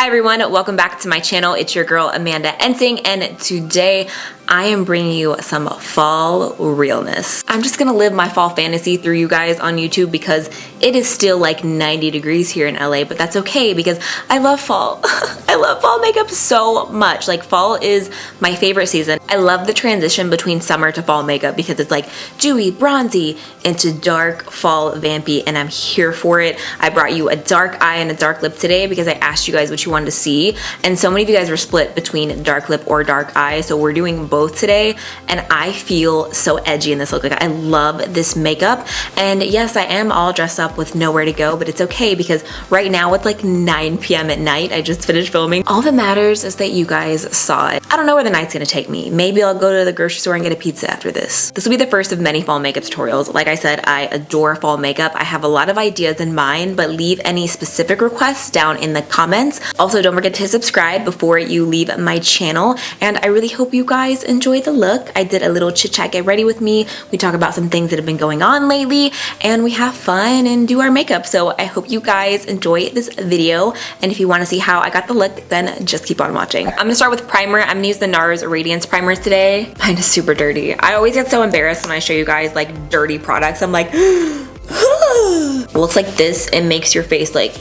Hi everyone, welcome back to my channel. It's your girl AmandaEnsing, and today I am bringing you some fall realness. I'm just gonna live my fall fantasy through you guys on YouTube because it is still like 90 degrees here in LA, but that's okay because I love fall. I love fall makeup so much. Like, fall is my favorite season. I love the transition between summer to fall makeup because it's like dewy, bronzy into dark fall vampy, and I'm here for it. I brought you a dark eye and a dark lip today because I asked you guys what you wanted to see, and so many of you guys were split between dark lip or dark eye, so we're doing both today, and I feel so edgy in this look. Like, I love this makeup, and yes, I am all dressed up with nowhere to go, but it's okay because right now it's like 9 p.m. at night. I just finished filming. All that matters is that you guys saw it. I don't know where the night's gonna take me. Maybe I'll go to the grocery store and get a pizza after this. This will be the first of many fall makeup tutorials. Like I said, I adore fall makeup. I have a lot of ideas in mind, but leave any specific requests down in the comments. Also, don't forget to subscribe before you leave my channel, and I really hope you guys enjoy the look. I did a little chit chat, get ready with me. We talk about some things that have been going on lately, and we have fun and do our makeup. So I hope you guys enjoy this video, and if you want to see how I got the look, then just keep on watching. I'm gonna start with primer. I'm gonna use the Nars Radiance primers today. Mine is super dirty. I always get so embarrassed when I show you guys like dirty products. I'm like, it looks like this. It makes your face like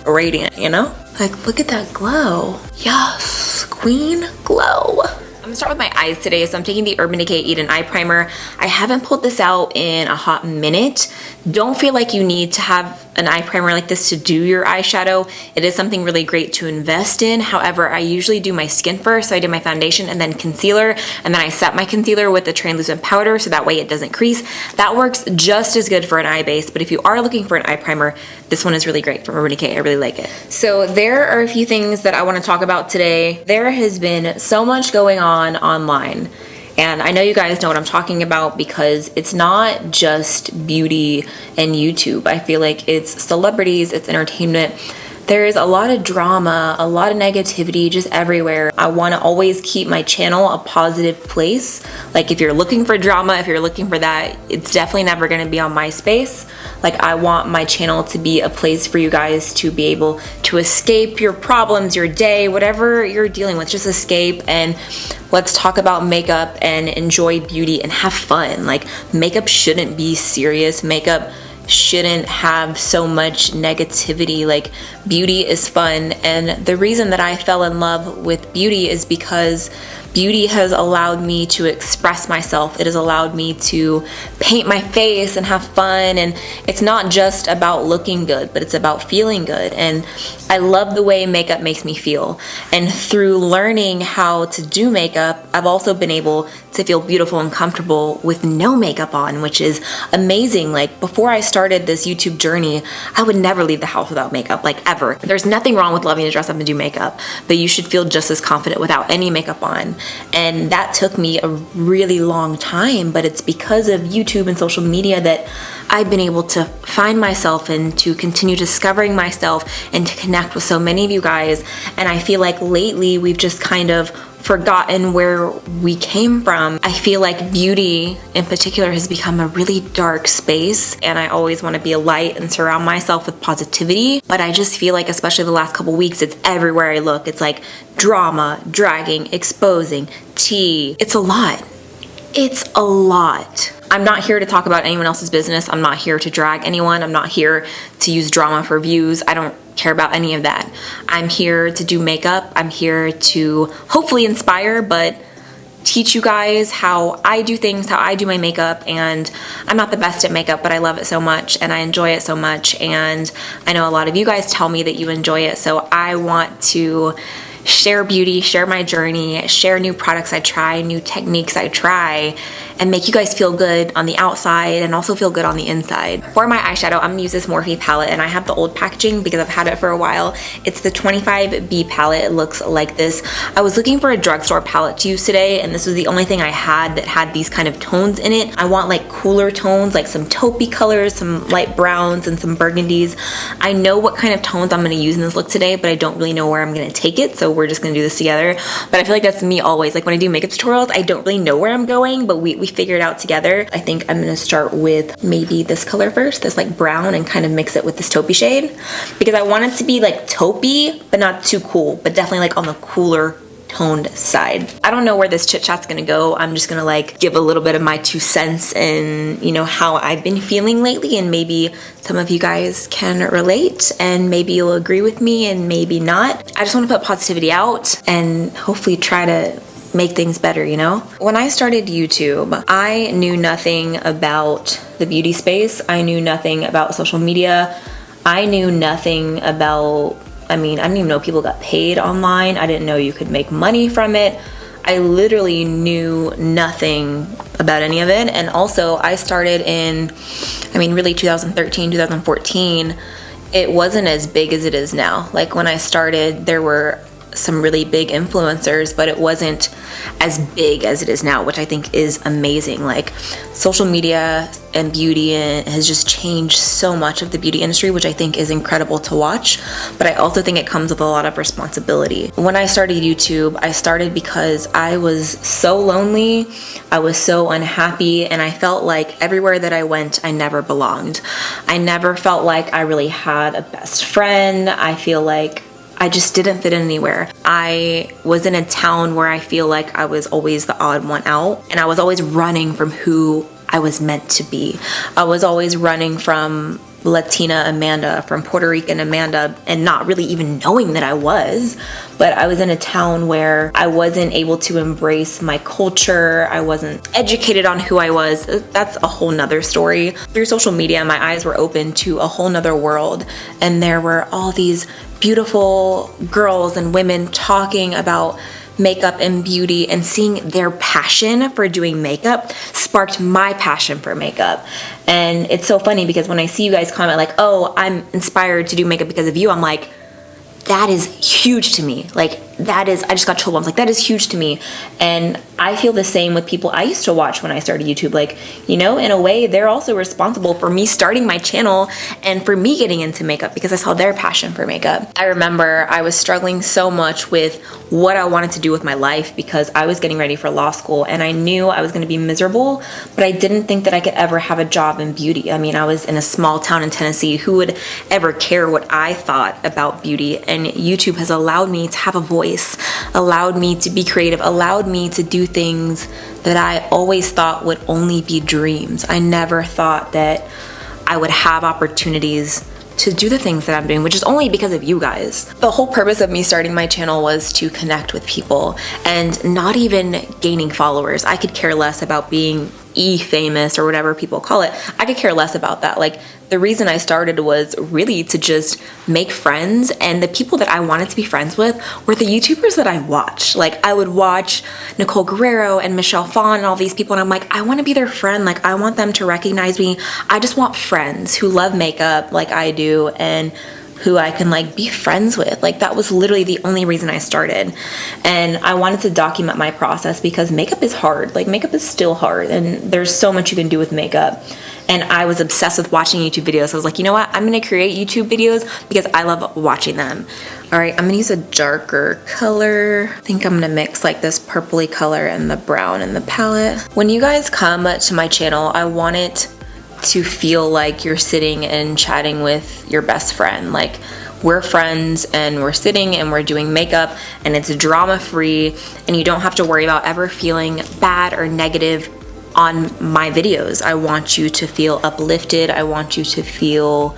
radiant, you know? Like, look at that glow. Yes, queen glow. I'm gonna start with my eyes today. So I'm taking the Urban Decay Eden Eye Primer. I haven't pulled this out in a hot minute. Don't feel like you need to have an eye primer like this to do your eyeshadow. It is something really great to invest in. However, I usually do my skin first. So I do my foundation and then concealer, and then I set my concealer with the translucent powder so that way it doesn't crease. That works just as good for an eye base, but if you are looking for an eye primer, this one is really great from Urban Decay. I really like it. So there are a few things that I want to talk about today. There has been so much going on online, and I know you guys know what I'm talking about because it's not just beauty and YouTube. I feel like it's celebrities, it's entertainment. There's a lot of drama, a lot of negativity just everywhere. I want to always keep my channel a positive place. Like, if you're looking for drama, if you're looking for that, it's definitely never going to be on my space. Like, I want my channel to be a place for you guys to be able to escape your problems, your day, whatever you're dealing with. Just escape and let's talk about makeup and enjoy beauty and have fun. Like, makeup shouldn't be serious. Makeup shouldn't have so much negativity. Like, beauty is fun, and the reason that I fell in love with beauty is because beauty has allowed me to express myself. It has allowed me to paint my face and have fun, and it's not just about looking good, but it's about feeling good. And I love the way makeup makes me feel, and through learning how to do makeup, I've also been able to feel beautiful and comfortable with no makeup on, which is amazing. Like, before I started this YouTube journey, I would never leave the house without makeup, like ever. There's nothing wrong with loving to dress up and do makeup, but you should feel just as confident without any makeup on. And that took me a really long time, but it's because of YouTube and social media that I've been able to find myself and to continue discovering myself and to connect with so many of you guys. And I feel like lately we've just kind of forgotten where we came from. I feel like beauty in particular has become a really dark space, and I always want to be a light and surround myself with positivity, but I just feel like, especially the last couple weeks, it's everywhere I look. It's like drama, dragging, exposing, tea. It's a lot. It's a lot. I'm not here to talk about anyone else's business. I'm not here to drag anyone. I'm not here to use drama for views. I don't care about any of that. I'm here to do makeup. I'm here to hopefully inspire, but teach you guys how I do things, how I do my makeup. And I'm not the best at makeup, but I love it so much and I enjoy it so much. And I know a lot of you guys tell me that you enjoy it, so I want to share beauty, share my journey, share new products I try, new techniques I try, and make you guys feel good on the outside and also feel good on the inside. For my eyeshadow, I'm gonna use this Morphe palette, and I have the old packaging because I've had it for a while. It's the 25B palette. It looks like this. I was looking for a drugstore palette to use today, and this was the only thing I had that had these kind of tones in it. I want like cooler tones, like some taupey colors, some light browns, and some burgundies. I know what kind of tones I'm gonna use in this look today, but I don't really know where I'm gonna take it, so we're just gonna do this together. But I feel like that's me always. Like, when I do makeup tutorials, I don't really know where I'm going, but we we figure it out together. I think I'm gonna start with maybe this color first, this like brown, and kind of mix it with this taupey shade, because I want it to be like taupey, but not too cool, but definitely like on the cooler toned side. I don't know where this chit chat's gonna go. I'm just gonna like give a little bit of my 2 cents and, you know, how I've been feeling lately, and maybe some of you guys can relate, and maybe you'll agree with me and maybe not. I just want to put positivity out and hopefully try to make things better, you know? When I started YouTube, I knew nothing about the beauty space. I knew nothing about social media. I knew nothing about, I didn't even know people got paid online. I didn't know you could make money from it. I literally knew nothing about any of it. And also I started in, really 2013, 2014. It wasn't as big as it is now. Like when I started, there were some really big influencers, but it wasn't as big as it is now, which I think is amazing. Like social media and beauty has just changed so much of the beauty industry, which I think is incredible to watch, but I also think it comes with a lot of responsibility. When I started YouTube, I started because I was so lonely, I was so unhappy, and I felt like everywhere that I went, I never belonged. I never felt like I really had a best friend. I feel like I just didn't fit in anywhere. I was in a town where I feel like I was always the odd one out, and I was always running from who I was meant to be. I was always running from Latina Amanda, from Puerto Rican Amanda, and not really even knowing that I was. But I was in a town where I wasn't able to embrace my culture. I wasn't educated on who I was. That's a whole nother story. Through social media, my eyes were open to a whole nother world, and there were all these beautiful girls and women talking about makeup and beauty, and seeing their passion for doing makeup sparked my passion for makeup. And it's so funny because when I see you guys comment like, oh, I'm inspired to do makeup because of you, I'm like, that is huge to me. Like that is, I just got chill bumps. Like that is huge to me. And I feel the same with people I used to watch when I started YouTube. Like, you know, in a way, they're also responsible for me starting my channel and for me getting into makeup because I saw their passion for makeup. I remember I was struggling so much with what I wanted to do with my life because I was getting ready for law school and I knew I was going to be miserable, but I didn't think that I could ever have a job in beauty. I was in a small town in Tennessee. Who would ever care what I thought about beauty? And YouTube has allowed me to have a voice, allowed me to be creative, allowed me to do things that I always thought would only be dreams. I never thought that I would have opportunities to do the things that I'm doing, which is only because of you guys. The whole purpose of me starting my channel was to connect with people and not even gaining followers. I could care less about being famous or whatever people call it. I could care less about that. Like the reason I started was really to just make friends, and the people that I wanted to be friends with were the YouTubers that I watched. Like I would watch Nicole Guerrero and Michelle Phan and all these people, and I'm like, I want to be their friend. Like I want them to recognize me. I just want friends who love makeup like I do and who I can like be friends with. Like that was literally the only reason I started. And I wanted to document my process because makeup is hard. Like makeup is still hard and there's so much you can do with makeup. And I was obsessed with watching YouTube videos. I was like, you know what? I'm gonna create YouTube videos because I love watching them. All right, I'm gonna use a darker color. I think I'm gonna mix like this purpley color and the brown in the palette. When you guys come to my channel, I want it to feel like you're sitting and chatting with your best friend. Like we're friends and we're sitting and we're doing makeup and it's drama free and you don't have to worry about ever feeling bad or negative on my videos. I want you to feel uplifted. I want you to feel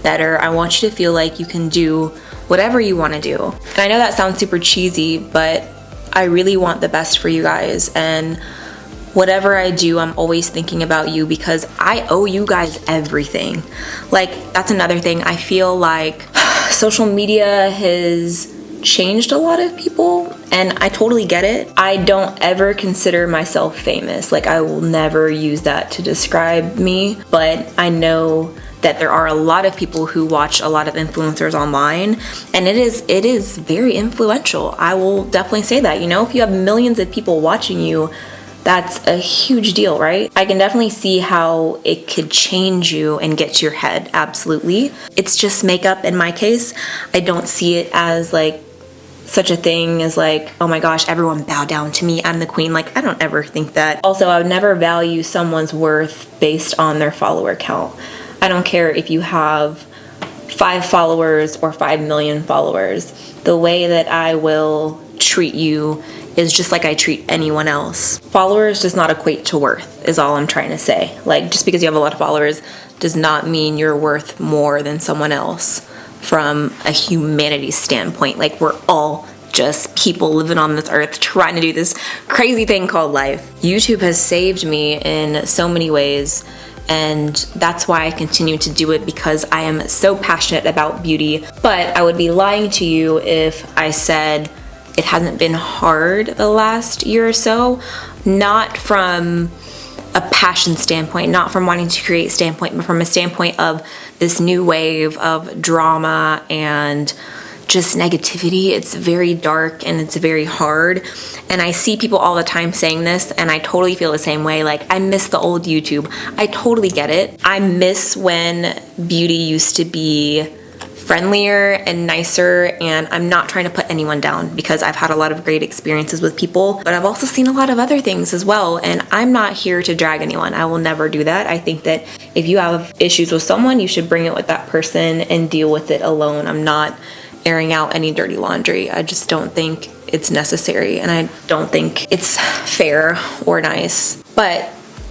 better. I want you to feel like you can do whatever you want to do. And I know that sounds super cheesy, but I really want the best for you guys. And whatever I do, I'm always thinking about you because I owe you guys everything. Like, that's another thing. I feel like social media has changed a lot of people, and I totally get it. I don't ever consider myself famous. Like, I will never use that to describe me, but I know that there are a lot of people who watch a lot of influencers online, and it is very influential. I will definitely say that. You know, if you have millions of people watching you, that's a huge deal, right? I can definitely see how it could change you and get to your head, absolutely. It's just makeup in my case. I don't see it as like such a thing as like, oh my gosh, everyone bow down to me, I'm the queen. Like, I don't ever think that. Also, I would never value someone's worth based on their follower count. I don't care if you have 5 followers or 5 million followers. The way that I will treat you is just like I treat anyone else. Followers does not equate to worth, is all I'm trying to say. Like, just because you have a lot of followers does not mean you're worth more than someone else from a humanity standpoint. Like, we're all just people living on this earth trying to do this crazy thing called life. YouTube has saved me in so many ways, and that's why I continue to do it, because I am so passionate about beauty. But I would be lying to you if I said it hasn't been hard the last year or so, not from a passion standpoint, not from wanting to create standpoint, but from a standpoint of this new wave of drama and just negativity. It's very dark and it's very hard. And I see people all the time saying this, and I totally feel the same way. Like, I miss the old YouTube. I totally get it. I miss when beauty used to be friendlier and nicer, and I'm not trying to put anyone down because I've had a lot of great experiences with people, but I've also seen a lot of other things as well, and I'm not here to drag anyone. I will never do that. I think that if you have issues with someone, you should bring it with that person and deal with it alone. I'm not airing out any dirty laundry. I just don't think it's necessary, and I don't think it's fair or nice. But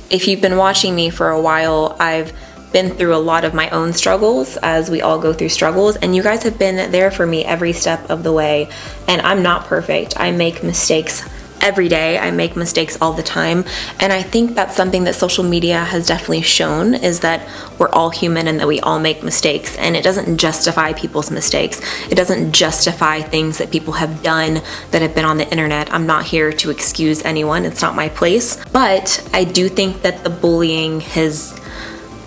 if you've been watching me for a while, I've been through a lot of my own struggles, as we all go through struggles, and you guys have been there for me every step of the way. And I'm not perfect. I make mistakes every day. I make mistakes all the time, and I think that's something that social media has definitely shown, is that we're all human and that we all make mistakes, and it doesn't justify people's mistakes. It doesn't justify things that people have done that have been on the internet. I'm not here to excuse anyone. It's not my place. But I do think that the bullying has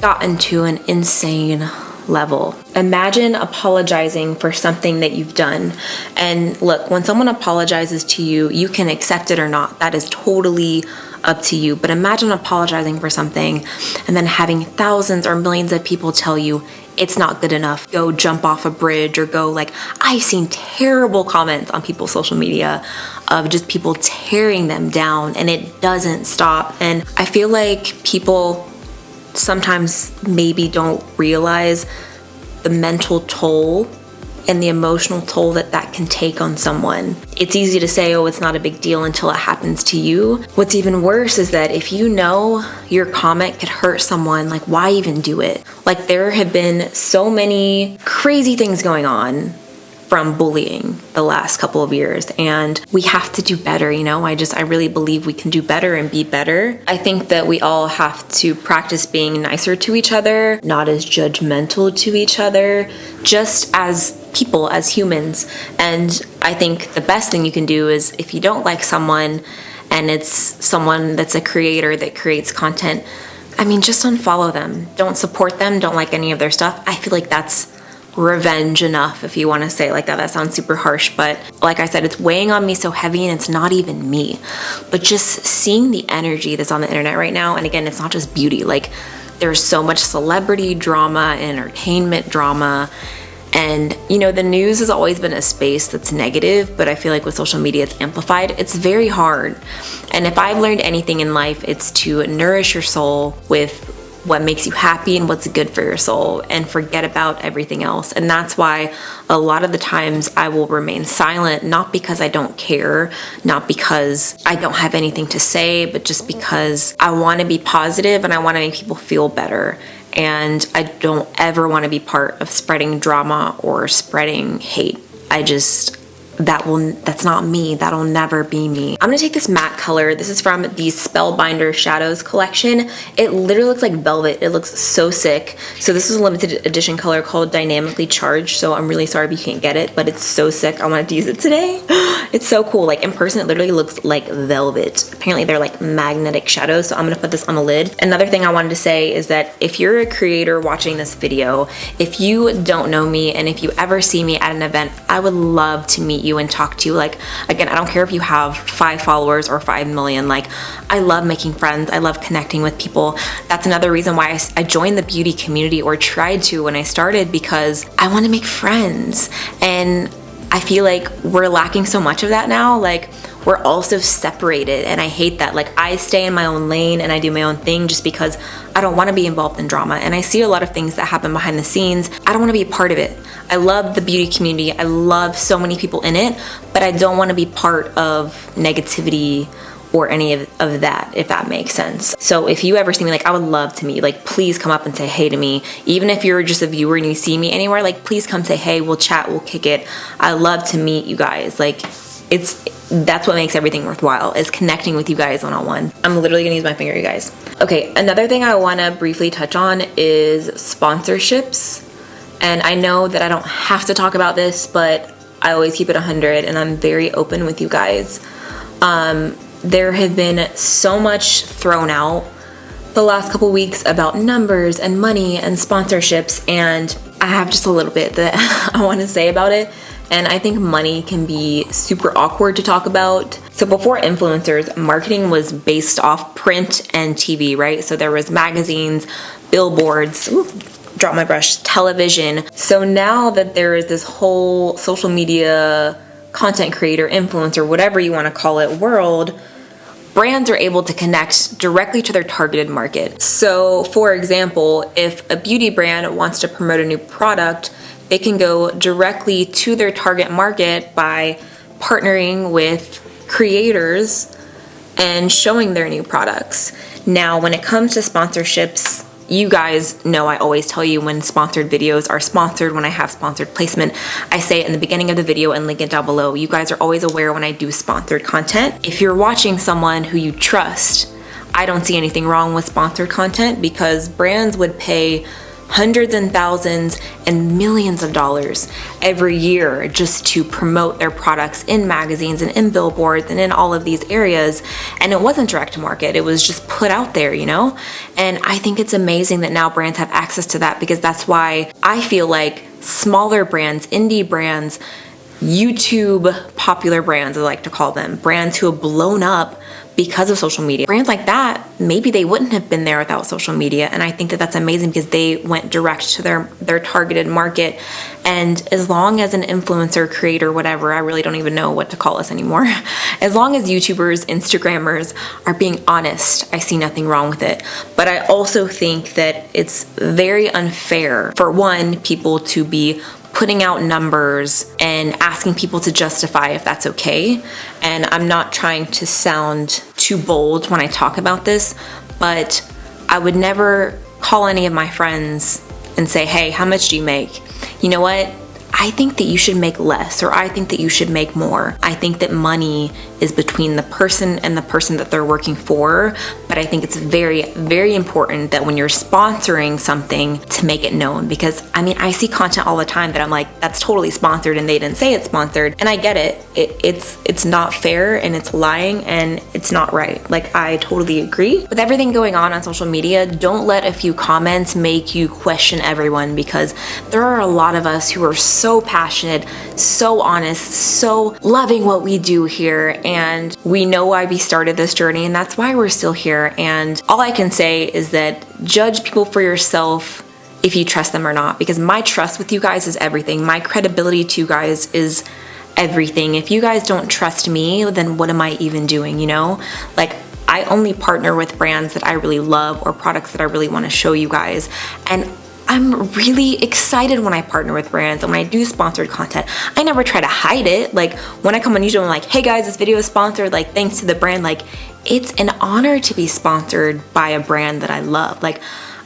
gotten to an insane level. Imagine apologizing for something that you've done. And look, when someone apologizes to you, you can accept it or not. That is totally up to you. But imagine apologizing for something and then having thousands or millions of people tell you it's not good enough. Go jump off a bridge, or go, like, I've seen terrible comments on people's social media of just people tearing them down, and it doesn't stop. And I feel like people sometimes maybe don't realize the mental toll and the emotional toll that that can take on someone. It's easy to say, oh, it's not a big deal, until it happens to you. What's even worse is that if you know your comment could hurt someone, like, why even do it? Like, there have been so many crazy things going on from bullying the last couple of years, and we have to do better, you know? I really believe we can do better and be better. I think that we all have to practice being nicer to each other, not as judgmental to each other, just as people, as humans. And I think the best thing you can do is, if you don't like someone and it's someone that's a creator that creates content, I mean, just unfollow them. Don't support them, don't like any of their stuff. I feel like that's revenge enough, if you want to say it like that. That sounds super harsh, but like I said, it's weighing on me so heavy, and it's not even me. But just seeing the energy that's on the internet right now, and again, it's not just beauty. Like, there's so much celebrity drama, entertainment drama, and you know, the news has always been a space that's negative, but I feel like with social media it's amplified. It's very hard. And if I've learned anything in life, it's to nourish your soul with what makes you happy and what's good for your soul, and forget about everything else. And that's why a lot of the times I will remain silent, not because I don't care, not because I don't have anything to say, but just because I want to be positive and I want to make people feel better. And I don't ever want to be part of spreading drama or spreading hate. That's not me. That'll never be me. I'm gonna take this matte color. This is from the Spellbinder Shadows collection. It literally looks like velvet. It looks so sick. So this is a limited edition color called Dynamically Charged. So I'm really sorry if you can't get it, but it's so sick. I wanted to use it today. It's so cool. Like, in person, it literally looks like velvet. Apparently they're like magnetic shadows. So I'm gonna put this on the lid. Another thing I wanted to say is that if you're a creator watching this video, if you don't know me, and if you ever see me at an event, I would love to meet you and talk to you. Like, again, I don't care if you have 5 followers or 5 million. Like, I love making friends. I love connecting with people. That's another reason why I joined the beauty community, or tried to when I started, because I want to make friends. And I feel like we're lacking so much of that now. Like, we're all so separated, and I hate that. Like, I stay in my own lane and I do my own thing just because I don't want to be involved in drama, and I see a lot of things that happen behind the scenes. I don't want to be a part of it. I love the beauty community. I love so many people in it, but I don't want to be part of negativity or any of that, if that makes sense. So if you ever see me, like, I would love to meet, like, please come up and say hey to me. Even if you're just a viewer and you see me anywhere, like, please come say hey, we'll chat, we'll kick it. I love to meet you guys. Like, that's what makes everything worthwhile, is connecting with you guys one-on-one. I'm literally gonna use my finger, you guys. Okay, another thing I wanna briefly touch on is sponsorships. And I know that I don't have to talk about this, but I always keep it 100, and I'm very open with you guys. There have been so much thrown out the last couple weeks about numbers and money and sponsorships, and I have just a little bit that I want to say about it. And I think money can be super awkward to talk about. So before influencers, marketing was based off print and TV, right? So there was magazines, billboards, drop my brush, television. So now that there is this whole social media content creator, influencer, whatever you want to call it, world, brands are able to connect directly to their targeted market. So for example, if a beauty brand wants to promote a new product, they can go directly to their target market by partnering with creators and showing their new products. Now, when it comes to sponsorships, you guys know I always tell you when sponsored videos are sponsored, when I have sponsored placement. I say it in the beginning of the video and link it down below. You guys are always aware when I do sponsored content. If you're watching someone who you trust, I don't see anything wrong with sponsored content, because brands would pay hundreds and thousands and millions of dollars every year just to promote their products in magazines and in billboards and in all of these areas. And it wasn't direct to market, it was just put out there, you know? And I think it's amazing that now brands have access to that, because that's why I feel like smaller brands, indie brands, YouTube popular brands, I like to call them, brands who have blown up because of social media. Brands like that, maybe they wouldn't have been there without social media. And I think that that's amazing, because they went direct to their targeted market. And as long as an influencer, creator, whatever, I really don't even know what to call us anymore. As long as YouTubers, Instagrammers are being honest, I see nothing wrong with it. But I also think that it's very unfair for one, people to be putting out numbers and asking people to justify if that's okay. And I'm not trying to sound too bold when I talk about this, but I would never call any of my friends and say, hey, how much do you make? You know what? I think that you should make less, or I think that you should make more. I think that money is between the person and the person that they're working for, but I think it's very, very important that when you're sponsoring something to make it known, because I mean, I see content all the time that I'm like, that's totally sponsored and they didn't say it's sponsored, and I get it. It's not fair, and it's lying, and it's not right. Like, I totally agree. With everything going on social media, don't let a few comments make you question everyone, because there are a lot of us who are so passionate, so honest, so loving what we do here, and we know why we started this journey, and that's why we're still here. And all I can say is that judge people for yourself if you trust them or not, because my trust with you guys is everything. My credibility to you guys is everything. If you guys don't trust me, then what am I even doing, you know? Like, I only partner with brands that I really love, or products that I really want to show you guys. And I'm really excited when I partner with brands and when I do sponsored content. I never try to hide it. Like, when I come on YouTube, I'm like, hey guys, this video is sponsored, like, thanks to the brand. Like, it's an honor to be sponsored by a brand that I love. Like,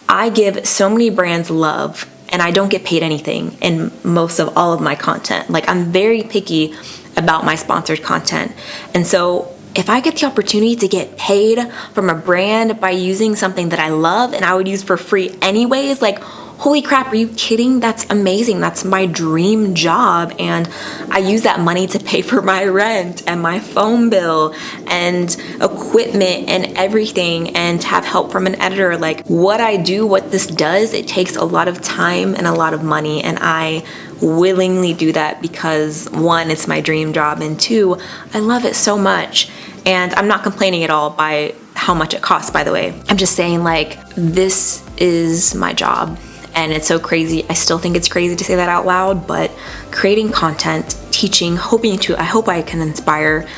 I give so many brands love, and I don't get paid anything in most of all of my content. Like, I'm very picky about my sponsored content. And so if I get the opportunity to get paid from a brand by using something that I love and I would use for free anyways, like, holy crap, are you kidding? That's amazing. That's my dream job. And I use that money to pay for my rent and my phone bill and equipment and everything, and to have help from an editor. Like, what I do, what this does, it takes a lot of time and a lot of money, and I willingly do that because one, it's my dream job, and two, I love it so much. And I'm not complaining at all by how much it costs, by the way. I'm just saying, like, this is my job. And it's so crazy. I still think it's crazy to say that out loud, but creating content, teaching, I hope I can inspire.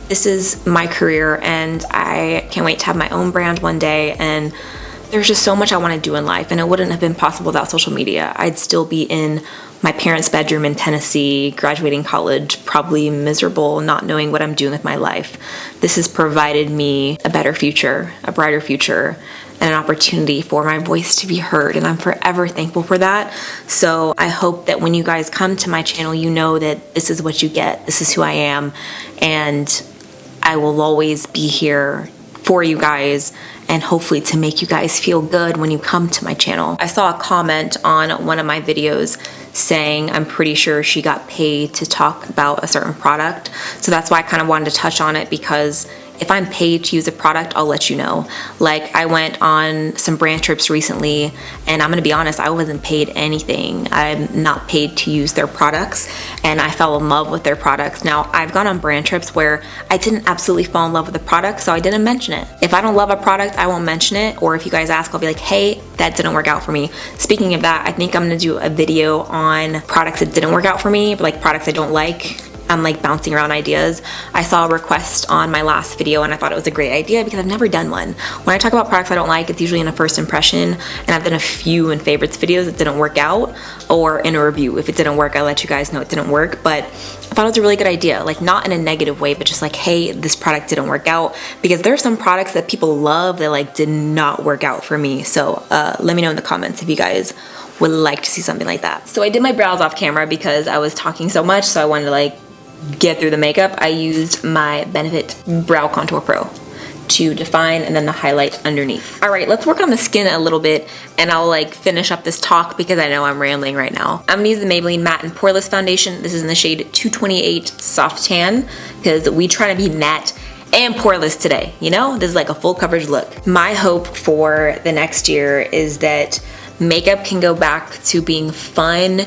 This is my career, and I can't wait to have my own brand one day. And there's just so much I want to do in life, and it wouldn't have been possible without social media. I'd still be in my parents' bedroom in Tennessee, graduating college, probably miserable, not knowing what I'm doing with my life. This has provided me a better future, a brighter future, and an opportunity for my voice to be heard, and I'm forever thankful for that. So I hope that when you guys come to my channel, you know that this is what you get, this is who I am, and I will always be here for you guys, and hopefully to make you guys feel good when you come to my channel. I saw a comment on one of my videos saying I'm pretty sure she got paid to talk about a certain product. So that's why I kind of wanted to touch on it, because if I'm paid to use a product, I'll let you know. Like, I went on some brand trips recently, and I'm gonna be honest, I wasn't paid anything. I'm not paid to use their products, and I fell in love with their products. Now, I've gone on brand trips where I didn't absolutely fall in love with the product, so I didn't mention it. If I don't love a product, I won't mention it, or if you guys ask, I'll be like, hey, that didn't work out for me. Speaking of that, I think I'm gonna do a video on products that didn't work out for me, but like products I don't like. I'm like bouncing around ideas. I saw a request on my last video, and I thought it was a great idea because I've never done one. When I talk about products I don't like, it's usually in a first impression, and I've done a few in favorites videos that didn't work out, or in a review. If it didn't work, I let you guys know it didn't work, but I thought it was a really good idea. Like, not in a negative way, but just like, hey, this product didn't work out, because there are some products that people love that like did not work out for me. So let me know in the comments if you guys would like to see something like that. So I did my brows off camera because I was talking so much, so I wanted to like get through the makeup. I used my Benefit Brow Contour Pro to define, and then the highlight underneath. All right, let's work on the skin a little bit, and I'll like finish up this talk because I know I'm rambling right now. I'm gonna use the Maybelline Matte and Poreless Foundation. This is in the shade 228 Soft Tan, because we try to be matte and poreless today, you know? This is like a full coverage look. My hope for the next year is that makeup can go back to being fun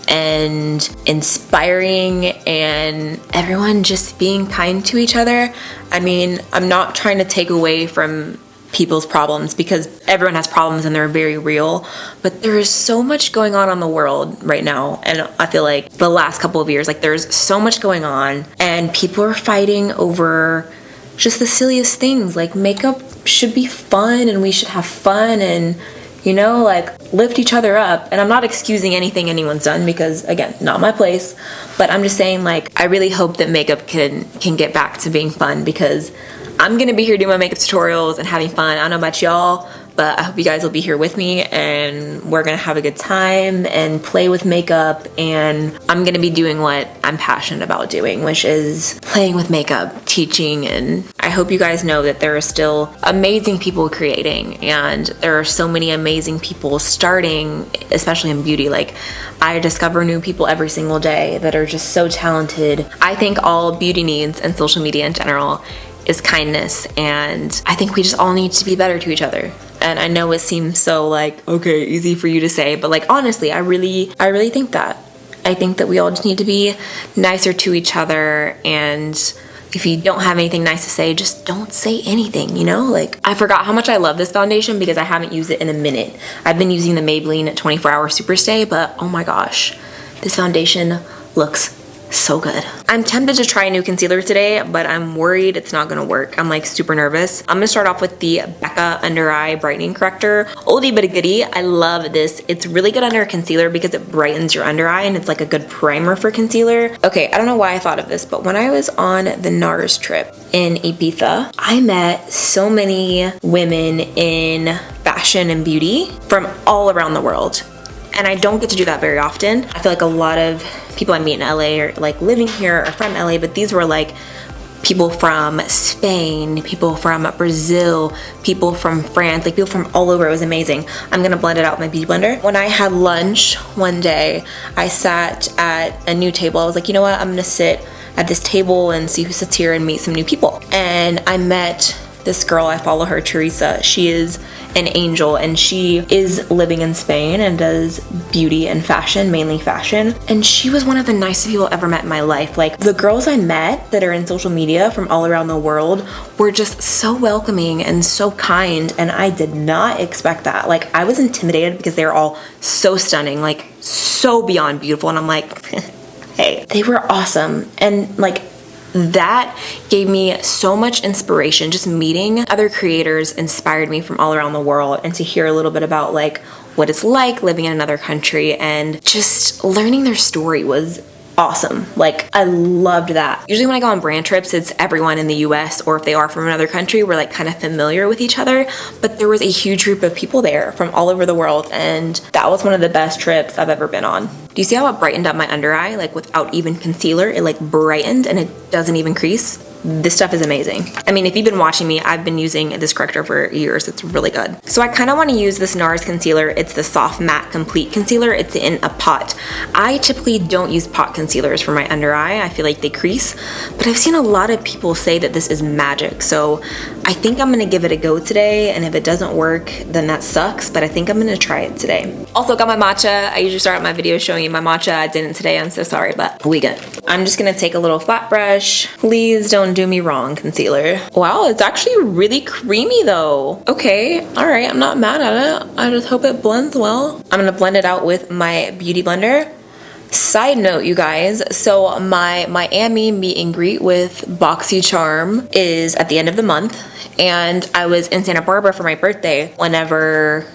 and inspiring, and everyone just being kind to each other. I mean, I'm not trying to take away from people's problems, because everyone has problems and they're very real, but there is so much going on in the world right now, and I feel like the last couple of years, like there's so much going on, and people are fighting over just the silliest things. Like, makeup should be fun, and we should have fun, and you know, like, lift each other up. And I'm not excusing anything anyone's done, because again, not my place, but I'm just saying, like, I really hope that makeup can get back to being fun, because I'm gonna be here doing my makeup tutorials and having fun. I don't know about y'all, but I hope you guys will be here with me, and we're gonna have a good time and play with makeup, and I'm gonna be doing what I'm passionate about doing, which is playing with makeup, teaching, and I hope you guys know that there are still amazing people creating, and there are so many amazing people starting, especially in beauty. Like, I discover new people every single day that are just so talented. I think all beauty needs, and social media in general, is kindness, and I think we just all need to be better to each other. And I know it seems so like, okay, easy for you to say, but like, honestly, I really think that. I think that we all just need to be nicer to each other, and if you don't have anything nice to say, just don't say anything, you know? Like, I forgot how much I love this foundation because I haven't used it in a minute. I've been using the Maybelline 24 Hour Superstay, but oh my gosh, this foundation looks so good. I'm tempted to try a new concealer today, but I'm worried it's not gonna work. I'm like super nervous. I'm gonna start off with the Becca Under Eye Brightening Corrector. Oldie but a goodie. I love this. It's really good under a concealer because it brightens your under eye, and it's like a good primer for concealer. Okay, I don't know why I thought of this, but when I was on the Nars trip in Ibiza, I met so many women in fashion and beauty from all around the world. And I don't get to do that very often. I feel like a lot of people I meet in LA are like living here or from LA, but these were like people from Spain, people from Brazil, people from France, like people from all over. It was amazing. I'm gonna blend it out with my beauty blender. When I had lunch one day, I sat at a new table. I was like, you know what? I'm gonna sit at this table and see who sits here and meet some new people. And I met this girl, I follow her, Teresa. She is an angel, and she is living in Spain and does beauty and fashion, mainly fashion. And she was one of the nicest people I've ever met in my life. Like, the girls I met that are in social media from all around the world were just so welcoming and so kind, and I did not expect that. Like, I was intimidated because they were all so stunning, like so beyond beautiful, and I'm like, hey, they were awesome. And like, that gave me so much inspiration. Just meeting other creators inspired me from all around the world, and to hear a little bit about like what it's like living in another country and just learning their story was awesome. Like, I loved that. Usually when I go on brand trips, it's everyone in the US, or if they are from another country, we're like kind of familiar with each other. But there was a huge group of people there from all over the world, and that was one of the best trips I've ever been on. Do you see how it brightened up my under eye? Like, without even concealer, it like brightened and it doesn't even crease. This stuff is amazing. I mean, if you've been watching me, I've been using this corrector for years. It's really good. So I kind of want to use this Nars concealer. It's the Soft Matte Complete Concealer. It's in a pot. I typically don't use pot concealers for my under eye. I feel like they crease, but I've seen a lot of people say that this is magic. So I think I'm gonna give it a go today, and if it doesn't work, then that sucks, but I think I'm gonna try it today. Also got my matcha. I usually start out my video showing you my matcha. I didn't today, I'm so sorry, but we good. I'm just gonna take a little flat brush. Please don't do me wrong, concealer. Wow, it's actually really creamy though. Okay, all right, I'm not mad at it. I just hope it blends well. I'm gonna blend it out with my beauty blender. Side note, you guys, so my Miami meet and greet with BoxyCharm is at the end of the month, and I was in Santa Barbara for my birthday whenever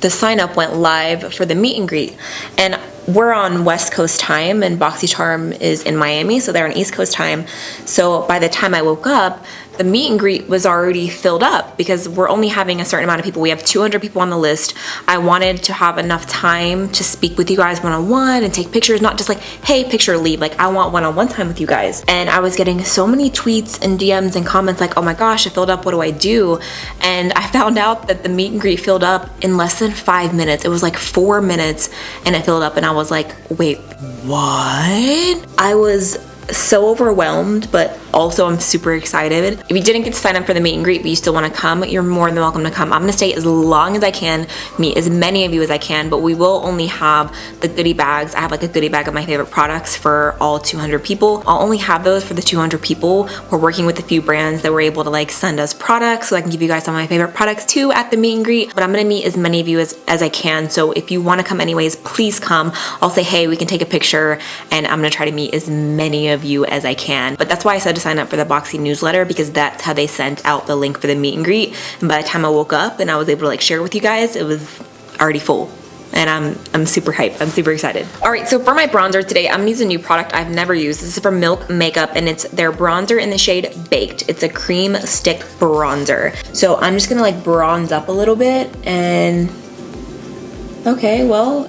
the sign up went live for the meet and greet. And we're on West Coast time, and BoxyCharm is in Miami, so they're on East Coast time. So by the time I woke up, the meet and greet was already filled up because we're only having a certain amount of people. We have 200 people on the list. I wanted to have enough time to speak with you guys one-on-one and take pictures, not just like, hey, picture, leave. Like, I want one-on-one time with you guys. And I was getting so many tweets and DMs and comments like, oh my gosh, it filled up, what do I do? And I found out that the meet and greet filled up in less than 5 minutes. It was like 4 minutes and it filled up, and I was like, wait, what? I was so overwhelmed, but also I'm super excited. If you didn't get to sign up for the meet and greet, but you still want to come, you're more than welcome to come. I'm gonna stay as long as I can, meet as many of you as I can, but we will only have the goodie bags. I have like a goodie bag of my favorite products for all 200 people. I'll only have those for the 200 people. We're working with a few brands that were able to like send us products, so I can give you guys some of my favorite products too at the meet and greet. But I'm gonna meet as many of you as I can, so if you want to come anyways, please come. I'll say, hey, we can take a picture, and I'm gonna try to meet as many of you as I can. But that's why I said to sign up for the Boxy newsletter, because that's how they sent out the link for the meet and greet. And by the time I woke up and I was able to like share with you guys, it was already full. And I'm super hyped. I'm super excited. All right, so for my bronzer today, I'm gonna use a new product I've never used. This is from Milk Makeup, and it's their bronzer in the shade Baked. It's a cream stick bronzer. So I'm just gonna like bronze up a little bit, and okay, well,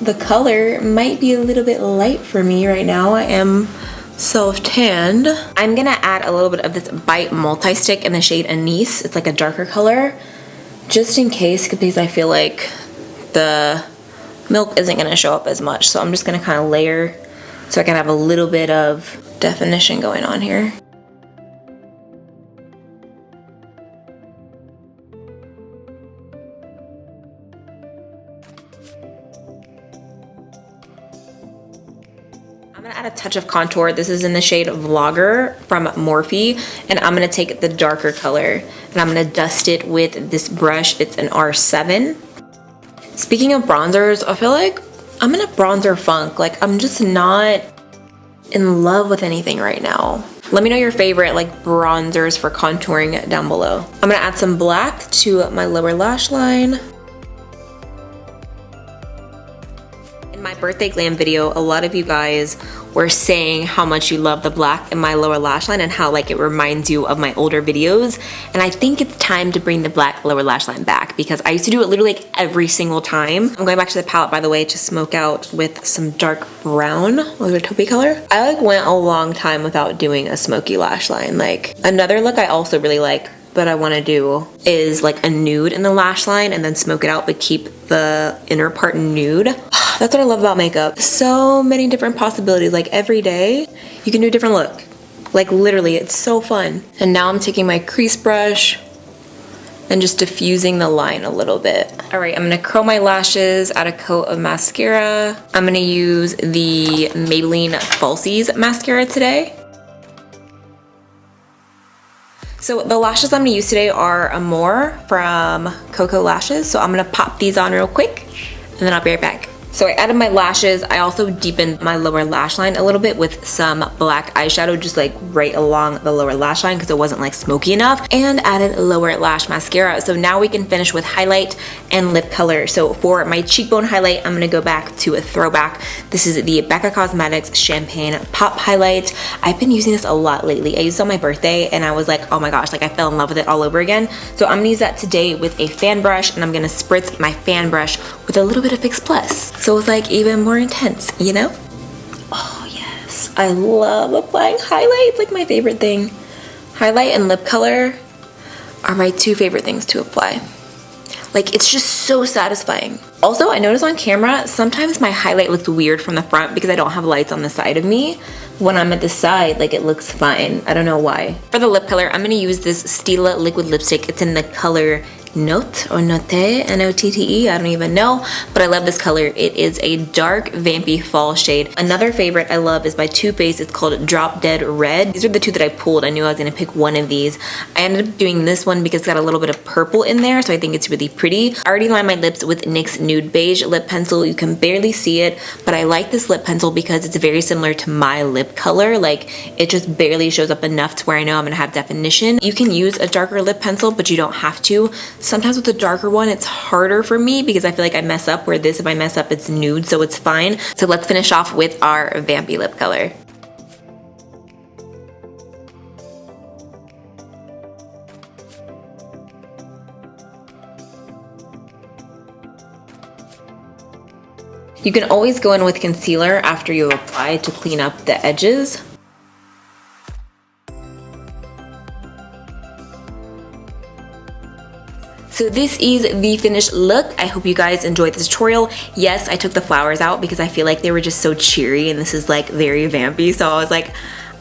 the color might be a little bit light for me right now. I am self-tanned. I'm gonna add a little bit of this Bite multi-stick in the shade Anise. It's like a darker color, just in case, because I feel like the milk isn't gonna show up as much. So I'm just gonna kind of layer so I can have a little bit of definition going on here. I'm gonna add a touch of contour. This is in the shade Vlogger from Morphe, and I'm gonna take the darker color and I'm gonna dust it with this brush. It's an R7. Speaking of bronzers, I feel like I'm in a bronzer funk. Like, I'm just not in love with anything right now. Let me know your favorite like bronzers for contouring down below. I'm gonna add some black to my lower lash line. In my birthday glam video, a lot of you guys were saying how much you love the black in my lower lash line and how like it reminds you of my older videos. And I think it's time to bring the black lower lash line back, because I used to do it literally like every single time. I'm going back to the palette, by the way, to smoke out with some dark brown, like a taupey color. I like went a long time without doing a smoky lash line. Like, another look I also really like that I want to do is like a nude in the lash line and then smoke it out but keep the inner part nude. That's what I love about makeup. So many different possibilities. Like, every day you can do a different look. Like, literally, it's so fun. And now I'm taking my crease brush and just diffusing the line a little bit. All right, I'm gonna curl my lashes, add a coat of mascara. I'm gonna use the Maybelline Falsies mascara today. So the lashes I'm gonna use today are Amore from Koko Lashes. So I'm gonna pop these on real quick and then I'll be right back. So I added my lashes. I also deepened my lower lash line a little bit with some black eyeshadow, just like right along the lower lash line because it wasn't like smoky enough, and added lower lash mascara. So now we can finish with highlight and lip color. So for my cheekbone highlight, I'm gonna go back to a throwback. This is the Becca Champagne Pop highlight. I've been using this a lot lately. I used it on my birthday and I was like, oh my gosh, like I fell in love with it all over again. So I'm gonna use that today with a fan brush, and I'm gonna spritz my fan brush with a little bit of Fix Plus. So it's like even more intense, you know? Oh yes, I love applying highlight. It's like my favorite thing. Highlight and lip color are my two favorite things to apply. Like, it's just so satisfying. Also, I notice on camera, sometimes my highlight looks weird from the front because I don't have lights on the side of me. When I'm at the side, like, it looks fine. I don't know why. For the lip color, I'm gonna use this Stila liquid lipstick. It's in the color Note or Note, N-O-T-T-E, I don't even know, but I love this color. It is a dark, vampy fall shade. Another favorite I love is by Too Faced. It's called Drop Dead Red. These are the two that I pulled. I knew I was gonna pick one of these. I ended up doing this one because it's got a little bit of purple in there, so I think it's really pretty. I already lined my lips with NYX Nude Beige lip pencil. You can barely see it, but I like this lip pencil because it's very similar to my lip color. Like, it just barely shows up enough to where I know I'm gonna have definition. You can use a darker lip pencil, but you don't have to. Sometimes with the darker one, it's harder for me because I feel like I mess up, where this, if I mess up, it's nude, so it's fine. So let's finish off with our vampy lip color. You can always go in with concealer after you apply to clean up the edges. So this is the finished look. I hope you guys enjoyed this tutorial. Yes, I took the flowers out because I feel like they were just so cheery and this is like very vampy. So I was like,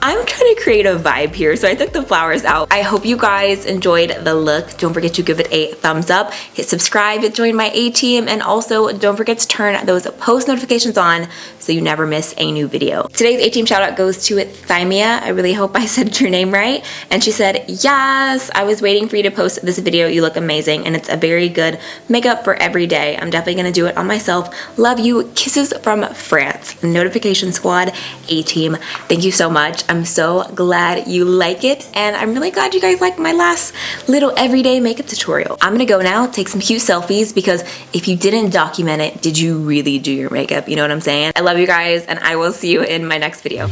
I'm trying to create a vibe here, so I took the flowers out. I hope you guys enjoyed the look. Don't forget to give it a thumbs up, hit subscribe, join my A-team, and also don't forget to turn those post notifications on so you never miss a new video. Today's A-team shout out goes to Thymia. I really hope I said your name right. And she said, yes, I was waiting for you to post this video. You look amazing, and it's a very good makeup for every day. I'm definitely gonna do it on myself. Love you. Kisses from France. Notification Squad, A-team. Thank you so much. I'm so glad you like it, and I'm really glad you guys like my last little everyday makeup tutorial. I'm gonna go now, take some cute selfies, because if you didn't document it, did you really do your makeup? You know what I'm saying? I love you guys, and I will see you in my next video.